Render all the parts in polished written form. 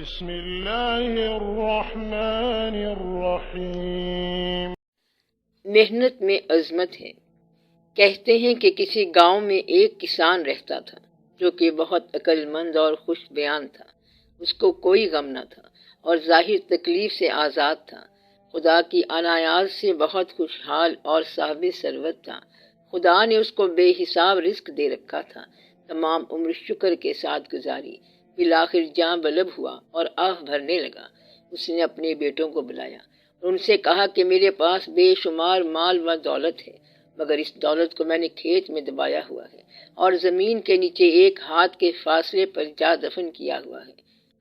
بسم اللہ الرحمن الرحیم۔ محنت میں عظمت ہے۔ کہتے ہیں کہ کسی گاؤں میں ایک کسان رہتا تھا جو کہ بہت عقل مند اور خوش بیان تھا۔ اس کو کوئی غم نہ تھا اور ظاہر تکلیف سے آزاد تھا۔ خدا کی عنایات سے بہت خوشحال اور صاحب ثروت تھا۔ خدا نے اس کو بے حساب رزق دے رکھا تھا۔ تمام عمر شکر کے ساتھ گزاری۔ بالآخر جاں بلب ہوا اور آہ بھرنے لگا۔ اس نے اپنے بیٹوں کو بلایا اور ان سے کہا کہ میرے پاس بے شمار مال و دولت ہے، مگر اس دولت کو میں نے کھیت میں دبایا ہوا ہے اور زمین کے نیچے ایک ہاتھ کے فاصلے پر جا دفن کیا ہوا ہے۔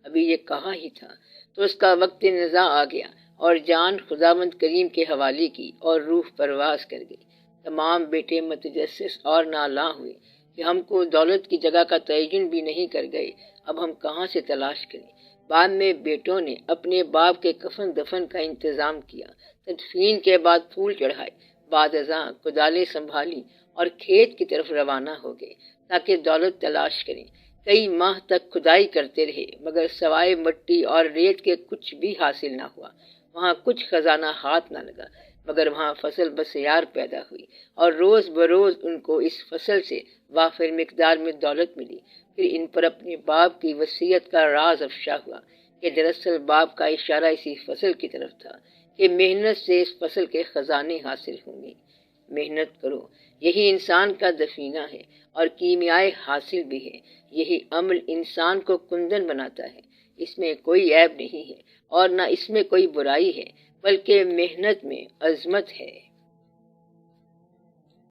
ابھی یہ کہاں ہی تھا تو اس کا وقت نزاع آ گیا اور جان خداوند کریم کے حوالے کی اور روح پرواز کر گئی۔ تمام بیٹے متجسس اور نالاں ہوئے کہ ہم کو دولت کی جگہ کا تعین بھی نہیں کر گئے، اب ہم کہاں سے تلاش کریں۔ بعد میں بیٹوں نے اپنے باپ کے کفن دفن کا انتظام کیا، تدفین کے بعد پھول چڑھائے، بعد ازاں کدالیں سنبھالی اور کھیت کی طرف روانہ ہو گئے تاکہ دولت تلاش کریں۔ کئی ماہ تک کھدائی کرتے رہے مگر سوائے مٹی اور ریت کے کچھ بھی حاصل نہ ہوا۔ وہاں کچھ خزانہ ہاتھ نہ لگا مگر وہاں فصل بسیار پیدا ہوئی اور روز بروز ان کو اس فصل سے وافر مقدار میں دولت ملی۔ پھر ان پر اپنے باپ کی وصیت کا راز افشا ہوا کہ دراصل باپ کا اشارہ اسی فصل کی طرف تھا کہ محنت سے اس فصل کے خزانے حاصل ہوں گے۔ محنت کرو، یہی انسان کا دفینہ ہے اور کیمیائے حاصل بھی ہے۔ یہی عمل انسان کو کندن بناتا ہے۔ اس میں کوئی عیب نہیں ہے اور نہ اس میں کوئی برائی ہے، بلکہ محنت میں عظمت ہے۔